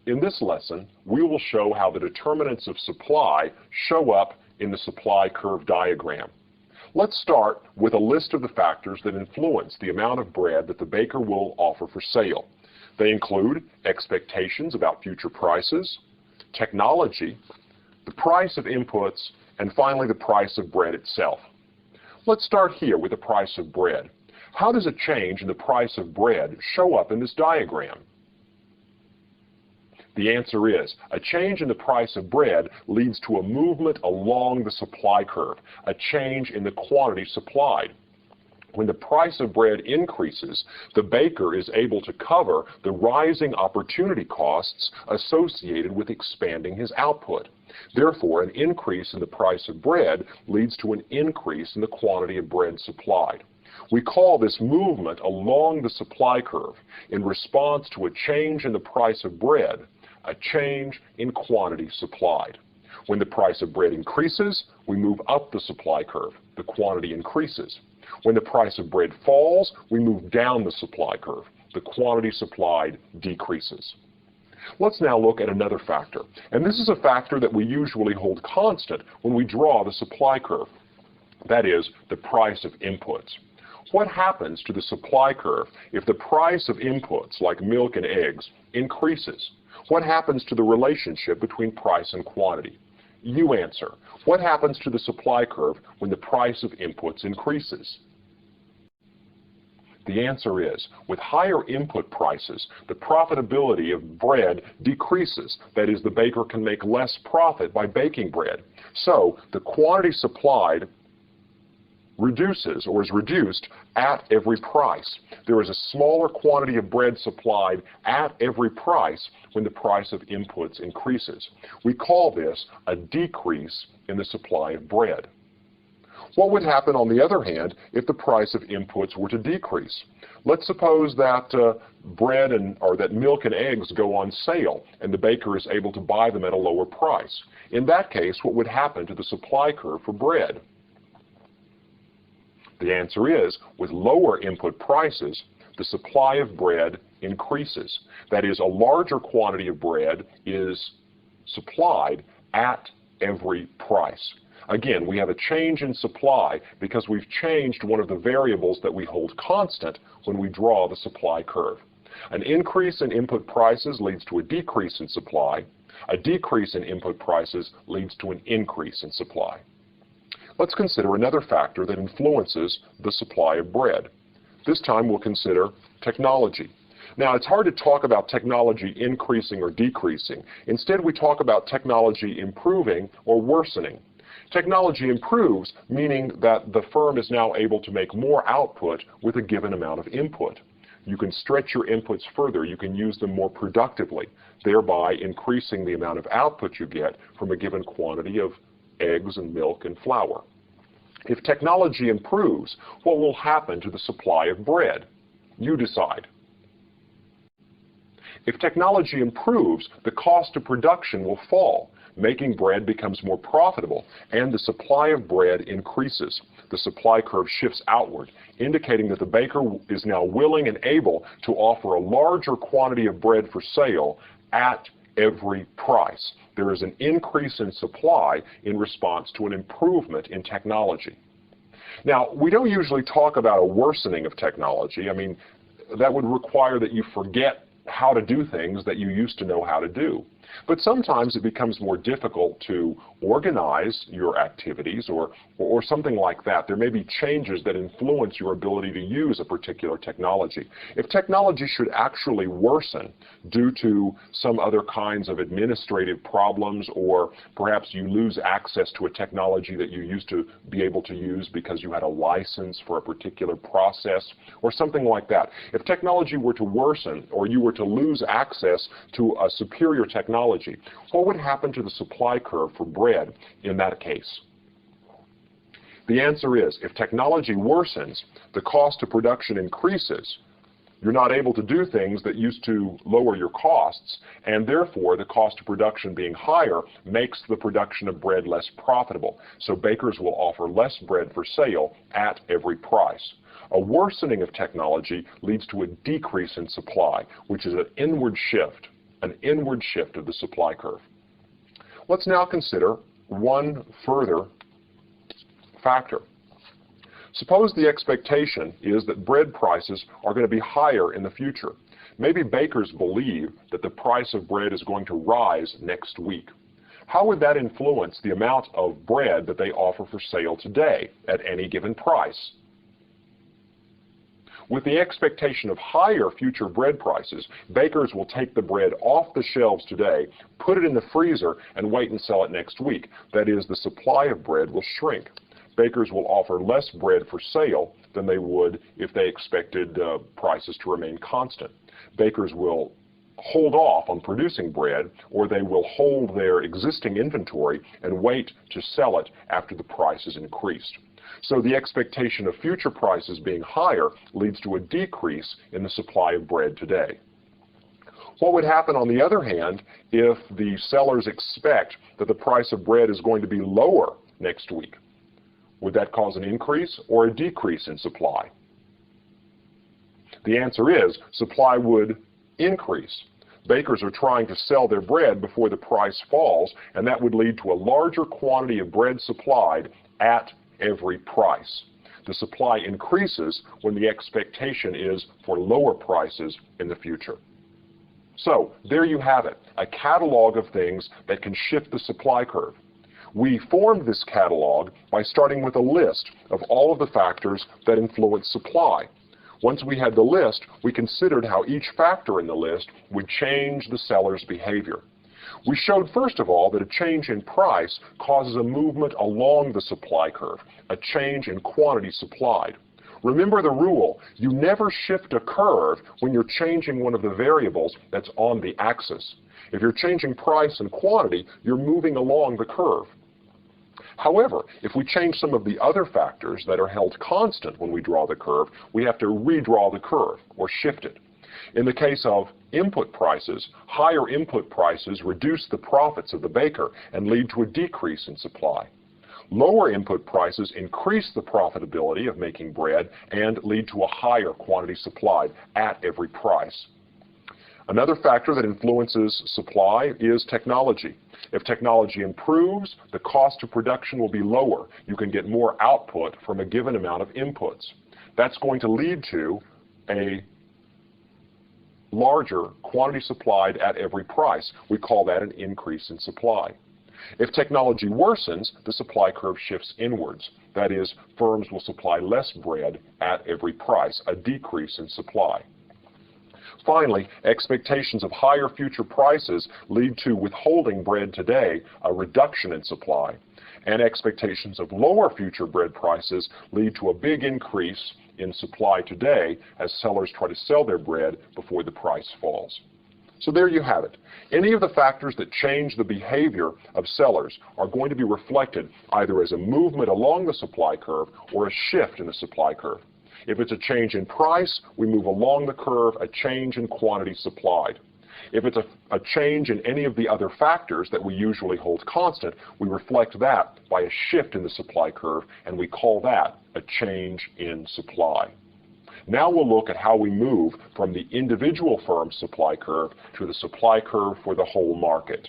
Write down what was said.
In this lesson, we will show how the determinants of supply show up in the supply curve diagram. Let's start with a list of the factors that influence the amount of bread that the baker will offer for sale. They include expectations about future prices, technology, the price of inputs, and finally the price of bread itself. Let's start here with the price of bread. How does a change in the price of bread show up in this diagram? The answer is, a change in the price of bread leads to a movement along the supply curve, a change in the quantity supplied. When the price of bread increases, the baker is able to cover the rising opportunity costs associated with expanding his output. Therefore, an increase in the price of bread leads to an increase in the quantity of bread supplied. We call this movement along the supply curve in response to a change in the price of bread, a change in quantity supplied. When the price of bread increases, we move up the supply curve. The quantity increases. When the price of bread falls, we move down the supply curve. The quantity supplied decreases. Let's now look at another factor, and this is a factor that we usually hold constant when we draw the supply curve. That is, the price of inputs. What happens to the supply curve if the price of inputs, like milk and eggs, increases? What happens to the relationship between price and quantity? You answer. What happens to the supply curve when the price of inputs increases? The answer is, with higher input prices, the profitability of bread decreases. That is, the baker can make less profit by baking bread. So, the quantity supplied reduces or is reduced at every price. There is a smaller quantity of bread supplied at every price when the price of inputs increases. We call this a decrease in the supply of bread. What would happen, on the other hand, if the price of inputs were to decrease? Let's suppose that that milk and eggs go on sale and the baker is able to buy them at a lower price. In that case, what would happen to the supply curve for bread? The answer is, with lower input prices, the supply of bread increases. That is, a larger quantity of bread is supplied at every price. Again, we have a change in supply because we've changed one of the variables that we hold constant when we draw the supply curve. An increase in input prices leads to a decrease in supply. A decrease in input prices leads to an increase in supply. Let's consider another factor that influences the supply of bread. This time we'll consider technology. Now, it's hard to talk about technology increasing or decreasing. Instead, we talk about technology improving or worsening. Technology improves, meaning that the firm is now able to make more output with a given amount of input. You can stretch your inputs further. You can use them more productively, thereby increasing the amount of output you get from a given quantity of eggs and milk and flour. If technology improves, what will happen to the supply of bread? You decide. If technology improves, the cost of production will fall. Making bread becomes more profitable, and the supply of bread increases. The supply curve shifts outward, indicating that the baker is now willing and able to offer a larger quantity of bread for sale at every price. There is an increase in supply in response to an improvement in technology. Now, we don't usually talk about a worsening of technology. I mean, that would require that you forget how to do things that you used to know how to do. But sometimes it becomes more difficult to organize your activities or something like that. There may be changes that influence your ability to use a particular technology. If technology should actually worsen due to some other kinds of administrative problems, or perhaps you lose access to a technology that you used to be able to use because you had a license for a particular process or something like that. If technology were to worsen or you were to lose access to a superior technology, what would happen to the supply curve for bread in that case? The answer is, if technology worsens, the cost of production increases. You're not able to do things that used to lower your costs, and therefore the cost of production being higher makes the production of bread less profitable. So bakers will offer less bread for sale at every price. A worsening of technology leads to a decrease in supply, which is an inward shift. an inward shift of the supply curve. Let's now consider one further factor. Suppose the expectation is that bread prices are going to be higher in the future. Maybe bakers believe that the price of bread is going to rise next week. How would that influence the amount of bread that they offer for sale today at any given price? With the expectation of higher future bread prices, bakers will take the bread off the shelves today, put it in the freezer, and wait and sell it next week. That is, the supply of bread will shrink. Bakers will offer less bread for sale than they would if they expected prices to remain constant. Bakers will hold off on producing bread, or they will hold their existing inventory and wait to sell it after the price is increased. So the expectation of future prices being higher leads to a decrease in the supply of bread today. What would happen, on the other hand, if the sellers expect that the price of bread is going to be lower next week? Would that cause an increase or a decrease in supply? The answer is supply would increase. Bakers are trying to sell their bread before the price falls, and that would lead to a larger quantity of bread supplied at every price. The supply increases when the expectation is for lower prices in the future. So there you have it, a catalog of things that can shift the supply curve. We formed this catalog by starting with a list of all of the factors that influence supply. Once we had the list, we considered how each factor in the list would change the seller's behavior. We showed, first of all, that a change in price causes a movement along the supply curve, a change in quantity supplied. Remember the rule, you never shift a curve when you're changing one of the variables that's on the axis. If you're changing price and quantity, you're moving along the curve. However, if we change some of the other factors that are held constant when we draw the curve, we have to redraw the curve, or shift it. In the case of input prices, higher input prices reduce the profits of the baker and lead to a decrease in supply. Lower input prices increase the profitability of making bread and lead to a higher quantity supplied at every price. Another factor that influences supply is technology. If technology improves, the cost of production will be lower. You can get more output from a given amount of inputs. That's going to lead to a larger quantity supplied at every price. We call that an increase in supply. If technology worsens, the supply curve shifts inwards. That is, firms will supply less bread at every price, a decrease in supply. Finally, expectations of higher future prices lead to withholding bread today, a reduction in supply. And expectations of lower future bread prices lead to a big increase in supply today as sellers try to sell their bread before the price falls. So there you have it. Any of the factors that change the behavior of sellers are going to be reflected either as a movement along the supply curve or a shift in the supply curve. If it's a change in price, we move along the curve, a change in quantity supplied. If it's a change in any of the other factors that we usually hold constant, we reflect that by a shift in the supply curve, and we call that a change in supply. Now we'll look at how we move from the individual firm's supply curve to the supply curve for the whole market.